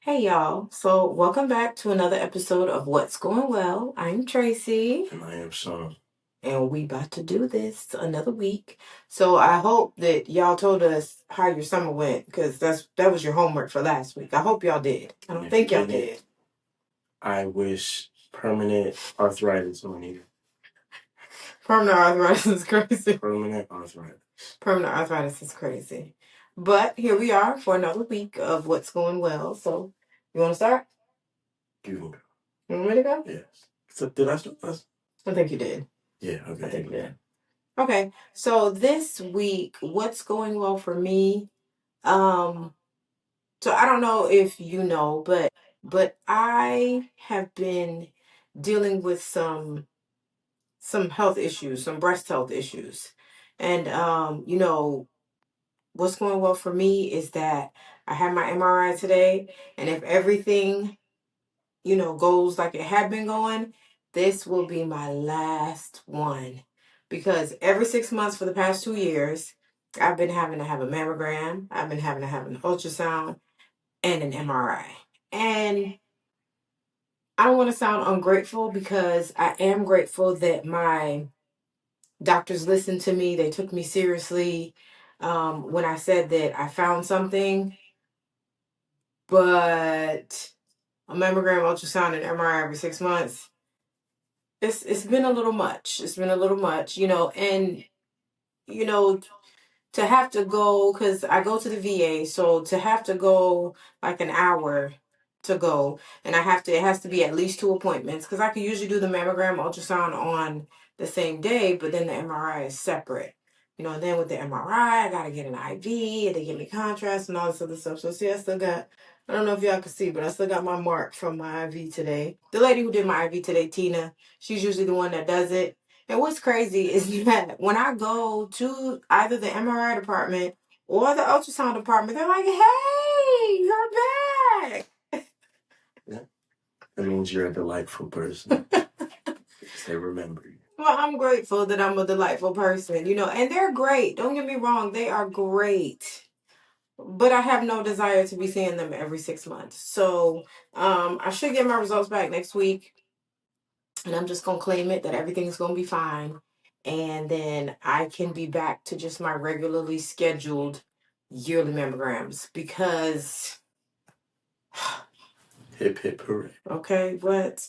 Hey y'all. So welcome back to another episode of What's Going Well. I'm Tracy. And I am Shawn. And we about to do this another week. So I hope that y'all told us how your summer went, because that was your homework for last week. I hope y'all did. I don't think y'all did. I wish permanent arthritis on you. Permanent arthritis is crazy. Permanent arthritis. Permanent arthritis is crazy. But here we are for another week of What's Going Well. So you want to start? You can go. You want me to go? Yes. So did I start? I think you did. Yeah, okay. I think you did. Okay, so this week, what's going well for me? Um, so I don't know if you know, but I have been dealing with some health issues, some breast health issues. And what's going well for me is that I had my MRI today, and if everything goes like it had been going, this will be my last one. Because every 6 months for the past 2 years, I've been having to have a mammogram, I've been having to have an ultrasound, and an MRI. And I don't want to sound ungrateful because I am grateful that my doctors listened to me. They took me seriously when I said that I found something. But a mammogram, ultrasound, and MRI every 6 months, it's been a little much. It's been a little much, and you know to have to go, because I go to the VA, so to have to go like an hour to go, and it has to be at least two appointments, because I can usually do the mammogram ultrasound on the same day, but then the MRI is separate. And then with the MRI, I got to get an IV, and they give me contrast and all this other stuff. So see, I don't know if y'all can see, but I still got my mark from my IV today. The lady who did my IV today, Tina, she's usually the one that does it. And what's crazy is that when I go to either the MRI department or the ultrasound department, they're like, "Hey, you're back." Yeah. That means you're a delightful person. They remember you. Well, I'm grateful that I'm a delightful person, and they're great. Don't get me wrong, they are great. But I have no desire to be seeing them every 6 months. So I should get my results back next week. And I'm just going to claim it that everything's going to be fine. And then I can be back to just my regularly scheduled yearly mammograms, because Hip hip hooray.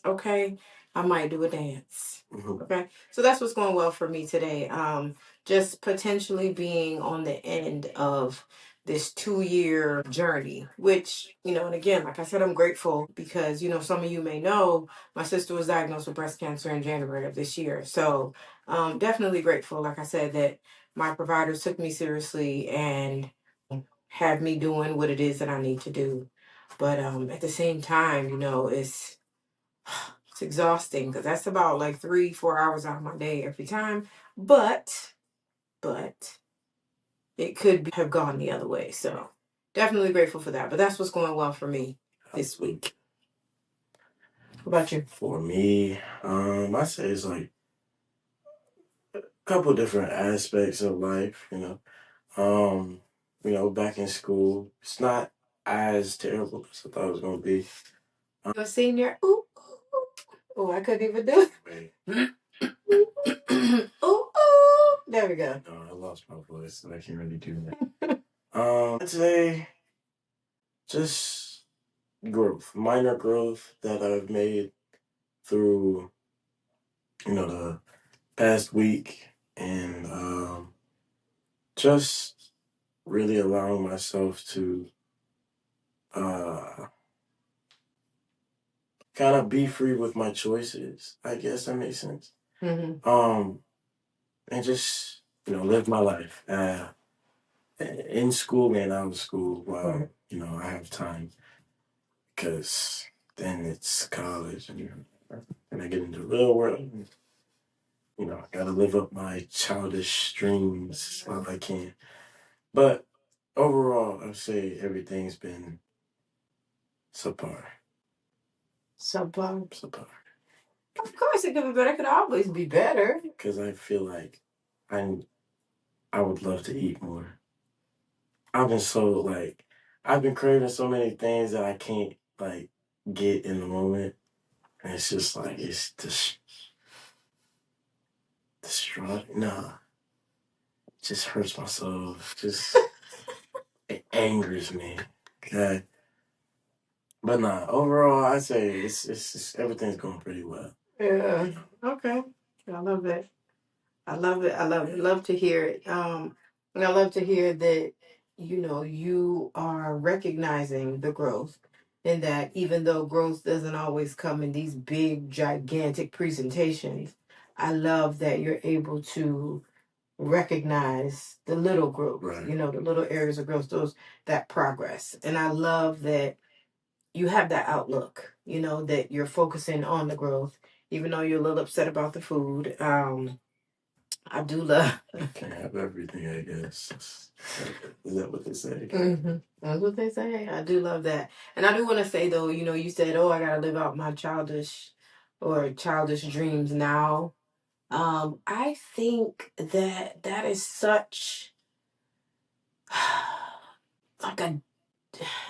okay, I might do a dance. Okay, so that's what's going well for me today. Just potentially being on the end of this 2 year journey, which, and again, like I said, I'm grateful because, some of you may know my sister was diagnosed with breast cancer in January of this year. So definitely grateful, like I said, that my providers took me seriously and have me doing what it is that I need to do. But at the same time, it's exhausting, because that's about like 3-4 hours out of my day every time. But it could have gone the other way. So definitely grateful for that. But that's what's going well for me this week. What about you? For me, I say it's like a couple different aspects of life, back in school, it's not as terrible as I thought it was gonna be. You're a senior. Ooh, ooh, ooh. Oh, I couldn't even do it. Ooh, ooh. There we go. No, I lost my voice, so I can't really do that. I'd say just growth, minor growth that I've made through, the past week, and just really allowing myself to uh, kind of be free with my choices. I guess that makes sense. Mm-hmm. And just live my life in school and out of school while I have time, because then it's college and I get into the real world. And, I gotta live up my childish dreams while I can. But overall, I'd say everything's been subpar. Subpar. Subpar. Of course, it could be better. It could always be better. Because I feel like I would love to eat more. I've been craving so many things that I can't like get in the moment, and it's just like it's distraught. Nah, it just hurts my soul. Just it angers me. Okay, but nah. Overall, I say it's everything's going pretty well. Yeah. Okay. I love it. I love it. I love it. Love to hear it. And I love to hear that, you are recognizing the growth and that even though growth doesn't always come in these big, gigantic presentations, I love that you're able to recognize the little growth, Right. the little areas of growth, that progress. And I love that you have that outlook, that you're focusing on the growth, even though you're a little upset about the food. I do love. Can't have everything, I guess. Is that what they say? That's what they say. I do love that, and I do want to say though, you said, "Oh, I gotta live out my childish dreams now." I think that is such like a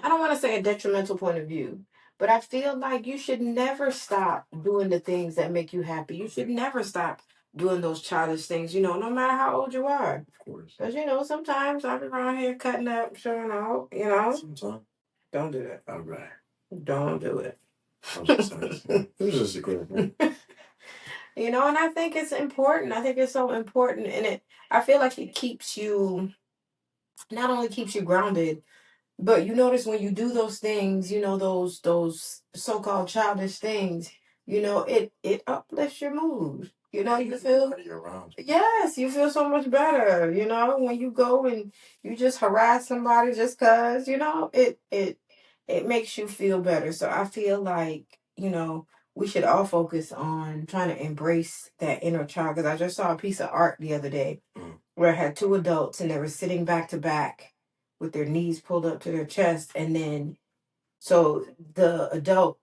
I don't want to say a detrimental point of view, but I feel like you should never stop doing the things that make you happy. You should never stop doing those childish things, no matter how old you are. Of course. Because, sometimes I'm around here cutting up, showing out, Sometimes. Don't do it. All right. Don't do it. I'm just saying. It was just a quick one. And I think it's important. I think it's so important. And I feel like it not only keeps you grounded, but you notice when you do those things, those so-called childish things, it uplifts your mood. You feel around. yes, you feel so much better. When you go and you just harass somebody just cause, it makes you feel better. So I feel like, we should all focus on trying to embrace that inner child. Because I just saw a piece of art the other day where it had two adults and they were sitting back to back with their knees pulled up to their chest. And then, so the adult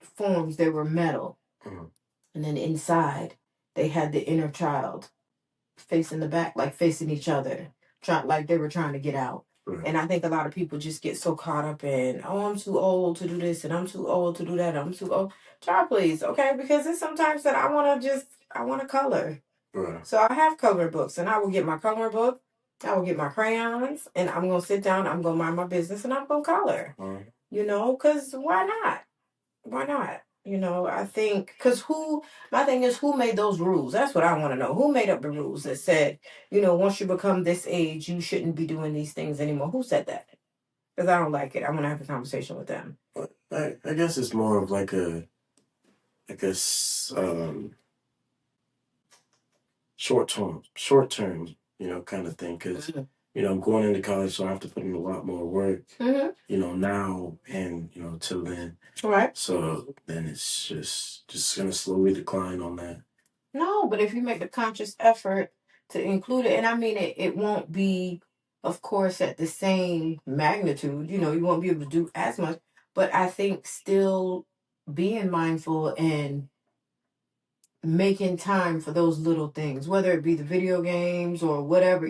forms, they were metal. And then inside, they had the inner child facing the back, like facing each other, like they were trying to get out. Right. And I think a lot of people just get so caught up in, oh, I'm too old to do this and I'm too old to do that. I'm too old. Child, please, okay? Because there's sometimes that I want to color. Right. So I have color books and I will get my color book, I will get my crayons, and I'm going to sit down, I'm going to mind my business, and I'm going to color. Right. Because why not? Why not? I think, because my thing is, who made those rules? That's what I want to know. Who made up the rules that said, once you become this age, you shouldn't be doing these things anymore? Who said that? Because I don't like it. I want to have a conversation with them. I guess it's more of like a short term, kind of thing. Because I'm going into college, so I have to put in a lot more work. Now and till then. Right. So then it's just gonna slowly decline on that. No, but if you make the conscious effort to include it, and I mean it won't be, of course, at the same magnitude. You won't be able to do as much, but I think still being mindful and making time for those little things, whether it be the video games or whatever,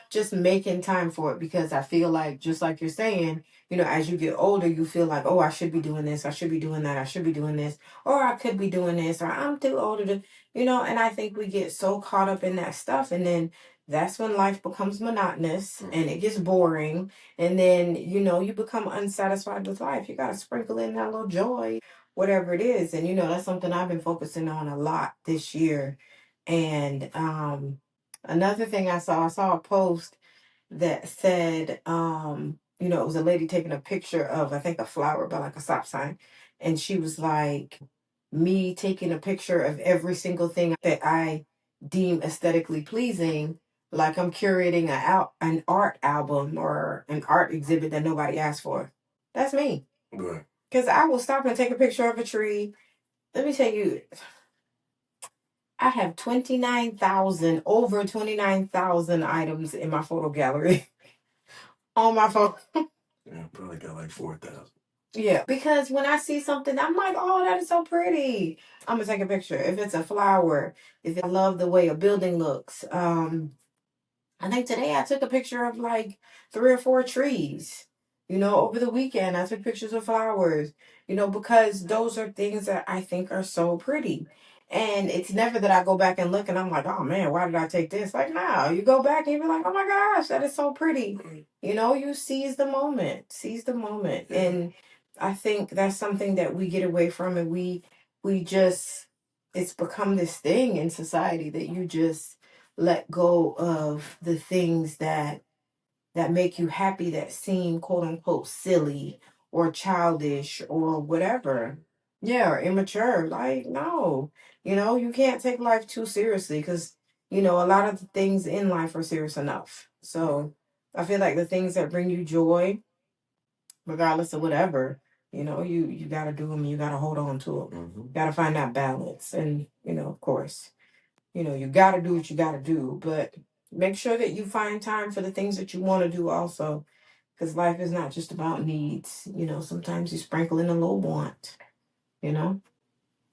just making time for it. Because I feel like, just like you're saying, as you get older, you feel like, oh, I should be doing this, I should be doing that, I should be doing this, or I could be doing this, or I'm too older to, and I think we get so caught up in that stuff. And then that's when life becomes monotonous and it gets boring. And then, you become unsatisfied with life. You got to sprinkle in that little joy, whatever it is. And that's something I've been focusing on a lot this year. And another thing I saw a post that said, it was a lady taking a picture of, I think, a flower by like a stop sign. And she was like, me taking a picture of every single thing that I deem aesthetically pleasing, like I'm curating an art album or an art exhibit that nobody asked for. That's me. Right. Because I will stop and take a picture of a tree. Let me tell you, I have over 29,000 items in my photo gallery on my phone. Yeah, probably got like 4,000. Yeah, because when I see something, I'm like, oh, that is so pretty. I'm going to take a picture. If it's a flower, if I love the way a building looks. I think today I took a picture of like 3 or 4 trees. Over the weekend, I took pictures of flowers, because those are things that I think are so pretty. And it's never that I go back and look and I'm like, oh man, why did I take this? Like, no, you go back and you're like, oh my gosh, that is so pretty. You seize the moment, seize the moment. And I think that's something that we get away from, and we just, it's become this thing in society that you just let go of the things that make you happy, that seem quote unquote silly or childish or whatever. Yeah, or immature. Like, no, you can't take life too seriously, because, a lot of the things in life are serious enough. So I feel like the things that bring you joy, regardless of whatever, you got to do them. You got to hold on to them. Got to find that balance. And, of course, you got to do what you got to do, but make sure that you find time for the things that you want to do also, because life is not just about needs. Sometimes you sprinkle in a little want, you know?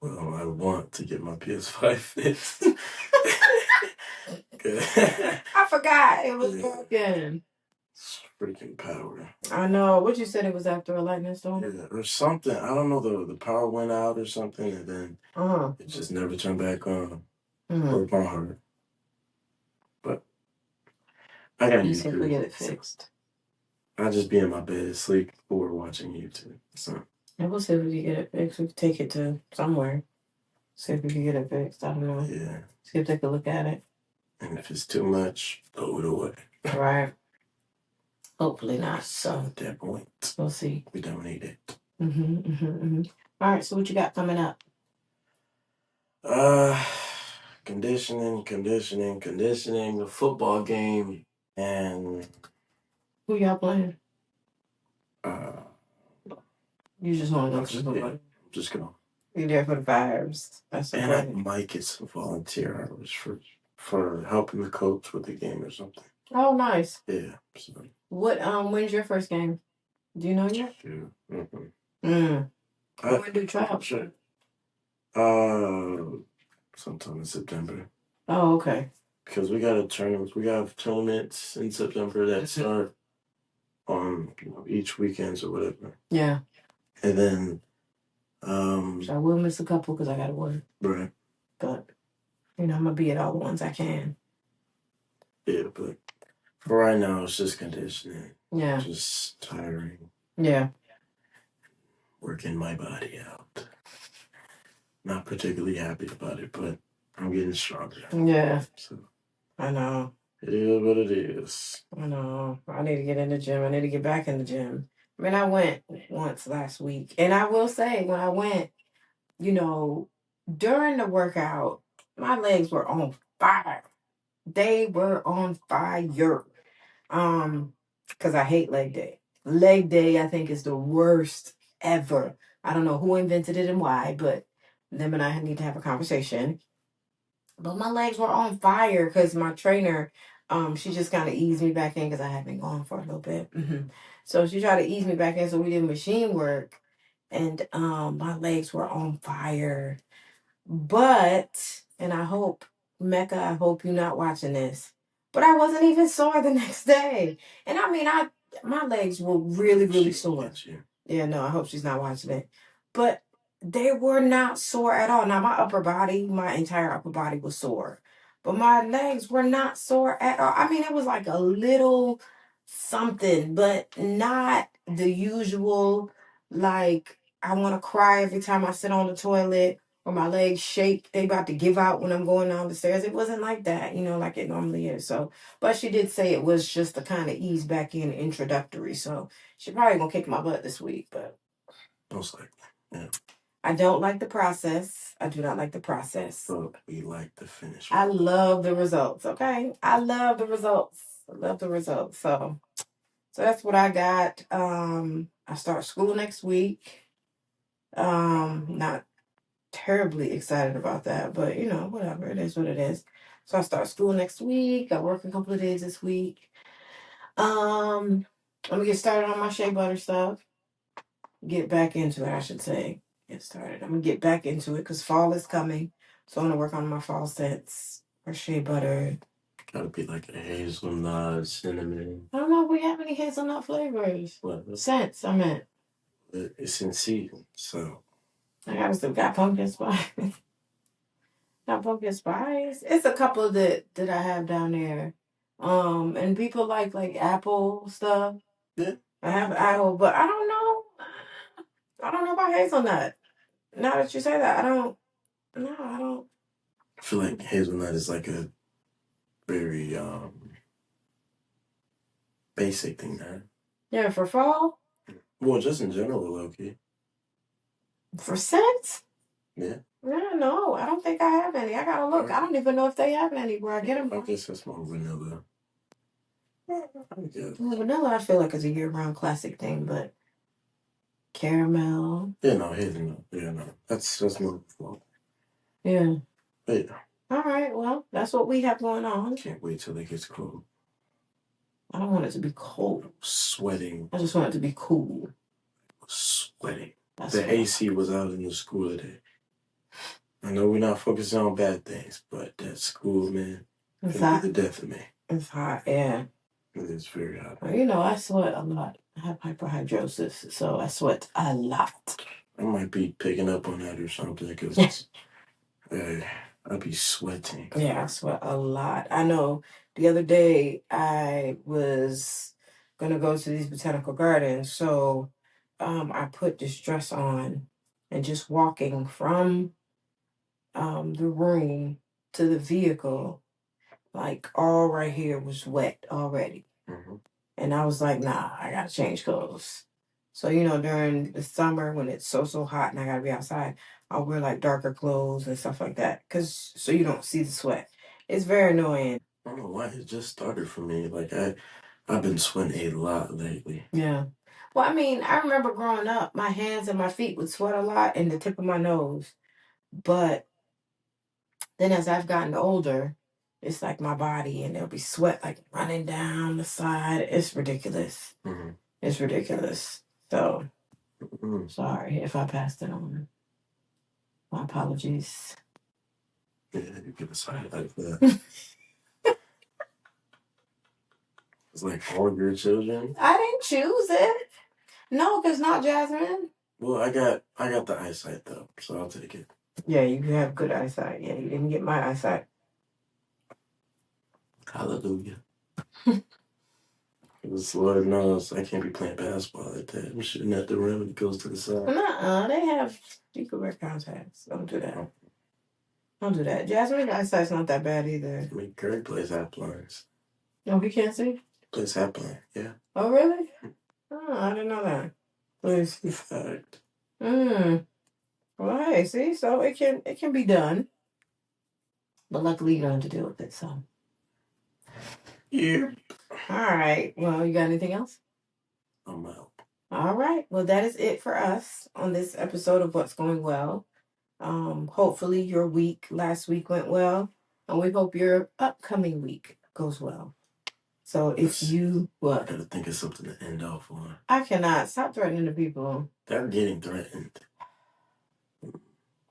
Well, I want to get my PS5 fixed. I forgot it was broken. Freaking power. I know. What you said, it was after a lightning storm? Yeah, or something. I don't know. The power went out or something, and then it just never turned back on. Broke my heart. But I got you see if we get it fixed. I'll just be in my bed, sleep, or watching YouTube. So we'll see if we can get it fixed. We can take it to somewhere. See if we can get it fixed. I don't know. Yeah. See if they can look at it. And if it's too much, throw it away. Right. Hopefully not. So at that point, we'll see. We don't need it. All right. So what you got coming up? Conditioning, the football game, and who y'all playing? You just want to go to the football? I'm just going. You're there for the vibes. That's and I might get some volunteer hours for helping the coach with the game or something. Oh, nice. Yeah. So. What? When's your first game? Do you know yet? When do tryouts? Sure. Sometime in September. Oh, okay. Because we got tournaments in September that start on each weekends or whatever. Yeah. And then so I will miss a couple because I gotta work. Right. But I'm gonna be at all the ones I can. Yeah, but for right now it's just conditioning. Yeah. Just tiring. Yeah. Working my body out. Not particularly happy about it, but I'm getting stronger. Yeah. So I know. It is what it is. I know. I need to get in the gym. I need to get back in the gym. I mean, I went once last week. And I will say, when I went, during the workout, my legs were on fire. They were on fire. Because I hate leg day. Leg day, I think, is the worst ever. I don't know who invented it and why, but them and I need to have a conversation. But my legs were on fire because my trainer, she just kind of eased me back in because I had been gone for a little bit. So she tried to ease me back in, so we did machine work, and my legs were on fire. But, and I hope, Mecca, I hope you're not watching this, but I wasn't even sore the next day. And I mean, my legs were really, really sore. Yeah, no, I hope she's not watching it. But they were not sore at all. Now, my entire upper body was sore. But my legs were not sore at all. I mean, it was like a little something, but not the usual, like, I want to cry every time I sit on the toilet, or my legs shake. They about to give out when I'm going down the stairs. It wasn't like that, like it normally is. So, but she did say it was just the kind of ease back in introductory. So she probably gonna kick my butt this week, but most likely, yeah. I don't like the process. I do not like the process. But we like the finish. I love the results. Okay, I love the results. I love the results. So that's what I got. I start school next week. Not terribly excited about that, but whatever. It is what it is. So I start school next week. I work a couple of days this week. I'm gonna get started on my shea butter stuff. Get back into it, I should say. Get started. I'm gonna get back into it because fall is coming. So I'm gonna work on my fall scents for shea butter. Gotta be like a hazelnut, cinnamon. I don't know if we have any hazelnut flavors. What? Scents, I meant. It's in season, so. I still got pumpkin spice. Got pumpkin spice. It's a couple that I have down there. And people like apple stuff. Yeah. I have apple, but I don't know. I don't know about hazelnut. Now that you say that, I don't. No, I don't. I feel like hazelnut is like a very basic thing now. Yeah, for fall. Well, just in general, low-key. For scents. Yeah. No, I don't think I have any. I gotta look. I don't even know if they have any where I get them. I guess that's more vanilla. Vanilla, I feel like is a year-round classic thing, but caramel. Yeah, no, hazelnut. Yeah, no, that's more fun. Yeah. But yeah. All right. Well, that's what we have going on. Can't wait till it gets cold. I don't want it to be cold. Sweating. I just want it to be cool. Sweating. The AC was out in the school today. I know we're not focusing on bad things, but that school, man, it's hot. The death of me. It's hot, yeah. It is very hot. Well, you know, I sweat a lot. I have hyperhidrosis, so I sweat a lot. I might be picking up on that or something because I'd be sweating. Yeah, I sweat a lot. I know the other day I was going to go to these botanical gardens, so I put this dress on and just walking from the room to the vehicle, like all right here was wet already. Mm-hmm. And I was like, nah, I gotta change clothes. So, you know, during the summer when it's so hot and I gotta be outside, I'll wear like darker clothes and stuff like that. So you don't see the sweat. It's very annoying. I don't know why it just started for me. Like I've been sweating a lot lately. Yeah. Well, I mean, I remember growing up, my hands and my feet would sweat a lot and the tip of my nose. But then as I've gotten older, it's like my body and there'll be sweat like running down the side. It's ridiculous. Mm-hmm. It's ridiculous. So, sorry if I passed it on. My apologies. Yeah, you get a side like that. It's like all your children. I didn't choose it. No, because not Jasmine. Well, I got the eyesight though, so I'll take it. Yeah, you have good eyesight. Yeah, you didn't get my eyesight. Hallelujah. Because Lord knows I can't be playing basketball like that. I'm shooting at the rim and it goes to the side. They have, you can wear contacts. Don't do that. Don't do that. Jasmine's eyesight's not that bad either. I mean, Curry plays half blinds. Oh, he can't see? He plays half blind, yeah. Oh, really? Oh, I didn't know that. Please. Fact. Well, hey, see, so it can be done. But luckily you don't have to deal with it, so. Yeah. All right. Well, you got anything else? I'm out. All right. Well, that is it for us on this episode of What's Going Well. Hopefully your last week went well, and we hope your upcoming week goes well. So if what? I gotta think of something to end off on. I cannot. Stop threatening the people. They're getting threatened.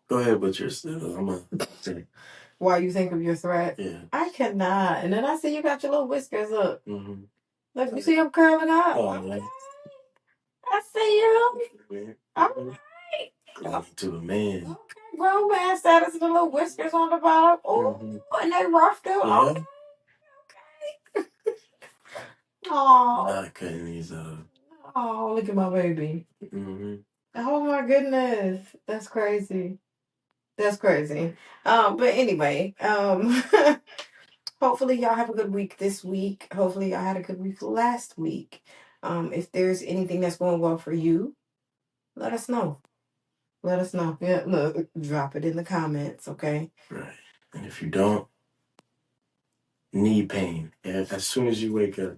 Go ahead with your stuff. I'm gonna Why you think of your threat? Yeah. I cannot. And then I see you got your little whiskers up. Mm-hmm. Look, you see them curling up? Oh, okay. I see you. All right. Going to a man. Okay, grown man status and the little whiskers on the bottom. Oh, and they roughed up. Yeah. Okay. Oh. Not cutting these up. Oh, look at my baby. Mm-hmm. Oh my goodness. That's crazy. That's crazy. But anyway, hopefully y'all have a good week this week. Hopefully y'all had a good week last week. If there's anything that's going well for you, let us know. Let us know. Yeah, look, drop it in the comments, okay? Right. And if you don't, knee pain. As soon as you wake up,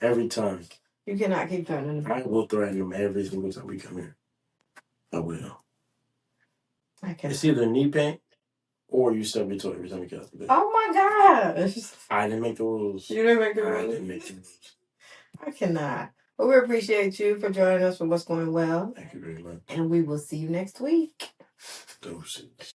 every time. You cannot keep threatening them. I will threaten them every single time we come here. I will. It's either knee pain or you stub your toe every time you get out of bed. Oh my gosh. I didn't make the rules. You didn't make the rules? I didn't make the rules. I cannot. But we appreciate you for joining us for What's Going Well. Thank you very much. And we will see you next week. Doses.